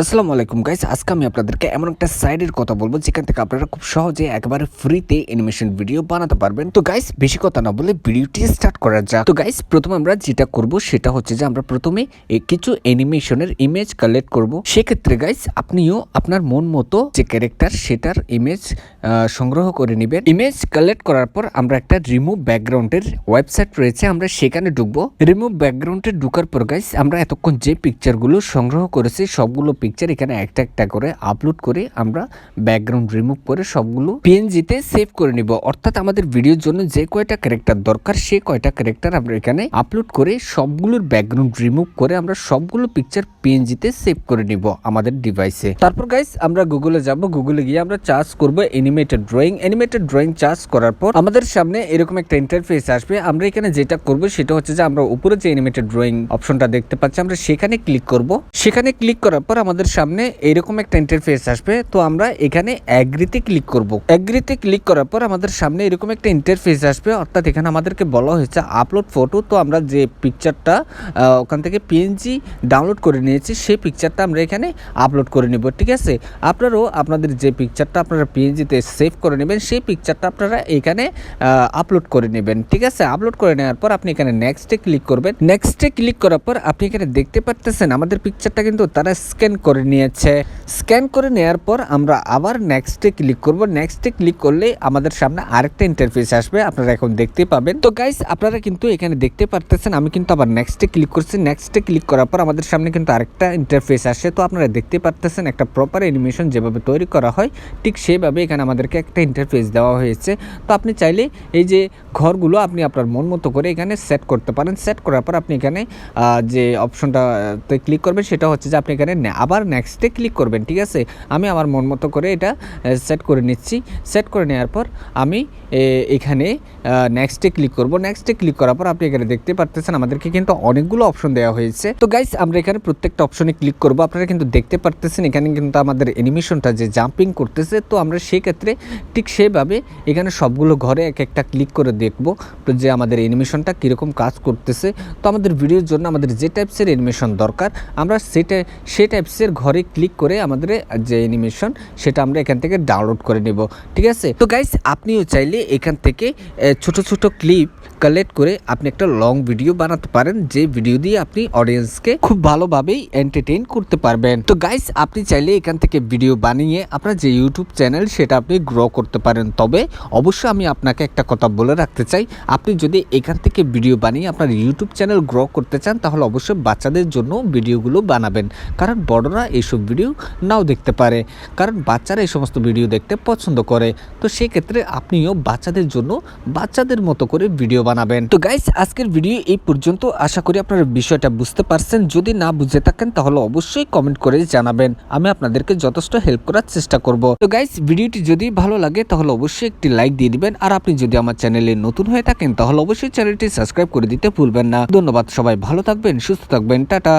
আসসালামু আলাইকুম গাইস, আজকে আমি আপনাদেরকে এমন একটা সাইটের কথা বলবো যেখান থেকে আপনারা খুব সহজে একেবারে ফ্রিতে অ্যানিমেশন ভিডিও বানাতে পারবেন। তো গাইস বেশি কথা না বলে ভিডিওটি স্টার্ট করা যাক। তো গাইস প্রথমে আমরা যেটা করব সেটা হচ্ছে যে আমরা প্রথমে কিছু অ্যানিমেশনের ইমেজ কালেক্ট করব। সেক্ষেত্রে গাইস আপনিও আপনার মন মতো যে ক্যারেক্টার সেটার ইমেজ সংগ্রহ করে নেবেন। ইমেজ কালেক্ট করার পর আমরা একটা রিমুভ ব্যাকগ্রাউন্ডের ওয়েবসাইট রয়েছে, আমরা সেখানে ঢুকবো। রিমুভ ব্যাকগ্রাউন্ডে ঢুকার পর গাইস আমরা এতক্ষণ যে পিকচারগুলো সংগ্রহ করেছি সবগুলো পিকচার এখানে একটা একটা করে আপলোড করে আমরা ব্যাকগ্রাউন্ড রিমুভ করে সবগুলো পিএনজিতে সেভ করে নিব। অর্থাৎ আমাদের ভিডিওর জন্য যে কয়টা ক্যারেক্টার দরকার সে কয়টা ক্যারেক্টার আমরা এখানে আপলোড করে সবগুলোর ব্যাকগ্রাউন্ড রিমুভ করে আমরা সবগুলো পিকচার পিএনজিতে সেভ করে নিব আমাদের ডিভাইসে। তারপর গাইস আমরা গুগলে যাব, গুগলে গিয়ে আমরা চার্জ করব animated drawing. Animated drawing charge করার পর আমাদের সামনে এরকম একটা ইন্টারফেস আসবে। আমরা এখানে যেটা করব সেটা হচ্ছে যে আমরা উপরে যে অ্যানিমেটেড ড্রয়িং অপশনটা দেখতে পাচ্ছি আমরা সেখানে ক্লিক করব। সেখানে ক্লিক করার পর আমাদের সামনে এরকম একটা ইন্টারফেস আসবে। তো আমরা এখানে অ্যাগ্রিতে ক্লিক করব। অ্যাগ্রিতে ক্লিক করার পর আমাদের সামনে এরকম একটা ইন্টারফেস আসবে। অর্থাৎ এখানে আমাদেরকে বলা হয়েছে আপলোড ফটো। তো আমরা যে পিকচারটা ওখান থেকে পিএনজি ডাউনলোড করে নিয়েছি সেই পিকচারটা আমরা এখানে আপলোড করে নিব। ঠিক আছে, আপনারাও আপনাদের যে পিকচারটা আপনারা পিএনজিতে সেভ করে নেবেন সেই পিকচারটা আপনারা এখানে আপলোড করে নেবেন। ঠিক আছে, আপলোড করে নেওয়ার পর আপনি এখানে নেক্সটে ক্লিক করবেন। নেক্সটে ক্লিক করার পর আপনি এখানে দেখতে পারতেছেন আমাদের পিকচারটা কিন্তু তারা স্ক্যান করে নিয়েছে। স্ক্যান করে নেওয়ার পর আমরা আবার নেক্সটে ক্লিক করব। নেক্সটে ক্লিক করলে আমাদের সামনে আরেকটা ইন্টারফেস আসবে, আপনারা এখন দেখতে পাবেন। তো গাইস আপনারা কিন্তু এখানে দেখতে পারতেছেন আমি কিন্তু আবার নেক্সটে ক্লিক করছি। নেক্সটে ক্লিক করার পর আমাদের সামনে কিন্তু আরেকটা ইন্টারফেস আসে। তো আপনারা দেখতে পারতেছেন একটা প্রপার অ্যানিমেশন যেভাবে তৈরি করা হয় ঠিক সেভাবে এখানে আমাদেরকে একটা ইন্টারফেস দেওয়া হয়েছে। তো আপনি চাইলে এই যে ঘরগুলো আপনি আপনার মন মতো করে এখানে সেট করতে পারেন। সেট করার পর আপনি এখানে যে অপশনটাতে ক্লিক করবেন সেটা হচ্ছে যে আপনি এখানে আবার নেক্সটে ক্লিক করবেন। ঠিক আছে, আমি আমার মন মতো করে এটা সেট করে নিচ্ছি। সেট করে নেওয়ার পর আমি এখানে নেক্সটে ক্লিক করব। নেক্সটে ক্লিক করার পর আপনি এখানে দেখতে পারতেছেন আমাদেরকে কিন্তু অনেকগুলো অপশন দেওয়া হয়েছে। তো গাইস আমরা এখানে প্রত্যেকটা অপশনে ক্লিক করব। আপনারা কিন্তু দেখতে পারতেছেন এখানে কিন্তু আমাদের অ্যানিমেশনটা যে জাম্পিং করতেছে। তো আমরা সেই ক্ষেত্রে ঠিক সেভাবে এখানে সবগুলো ঘরে এক একটা ক্লিক করে দেখব যে আমাদের অ্যানিমেশনটা কীরকম কাজ করতেছে। তো আমাদের ভিডিওর জন্য আমাদের যে টাইপসের অ্যানিমেশন দরকার আমরা সেই টাইপসের ঘরে ক্লিক করে আমাদের যে অ্যানিমেশন সেটা আমরা এখান থেকে ডাউনলোড করে নেব। ঠিক আছে, তো গাইস আপনিও চাইলে এখান থেকে ছোট ছোট ক্লিপ কালেক্ট করে আপনি একটা লং ভিডিও বানাতে পারেন, যে ভিডিও দিয়ে আপনি অডিয়েন্সকে খুব ভালোভাবেই এন্টারটেইন করতে পারবেন। তো গাইস আপনি চাইলে এখান থেকে ভিডিও বানিয়ে আপনার যে ইউটিউব চ্যানেল সেটা আপনি গ্রো করতে পারেন। তবে অবশ্যই আমি আপনাকে একটা কথা বলে রাখতে চাই, আপনি যদি এখান থেকে ভিডিও বানিয়ে আপনার ইউটিউব চ্যানেল গ্রো করতে চান তাহলে অবশ্যই বাচ্চাদের জন্য ভিডিওগুলো বানাবেন, কারণ বড়রা এইসব ভিডিও নাও দেখতে পারে, কারণ বাচ্চারা এই সমস্ত ভিডিও দেখতে পছন্দ করে। তো সেক্ষেত্রে আপনিও বাচ্চাদের জন্য বাচ্চাদের মতো করে ভিডিও বানাবেন। তো গাইস আজকের ভিডিও এই পর্যন্ত, আশা করি আপনারা বিষয়টা বুঝতে পারছেন। যদি না বুঝে থাকেন তাহলে অবশ্যই কমেন্ট করে জানাবেন, আমি আপনাদেরকে যথেষ্ট হেল্প করার চেষ্টা করব। তো গাইস ভিডিওটি যদি ভালো লাগে তাহলে অবশ্যই একটি লাইক দিয়ে দিবেন, আর আপনি যদি আমার চ্যানেলে নতুন হয়ে থাকেন তাহলে অবশ্যই চ্যানেলটি সাবস্ক্রাইব করে দিতে ভুলবেন না। ধন্যবাদ, সবাই ভালো থাকবেন, সুস্থ থাকবেন, টাটা।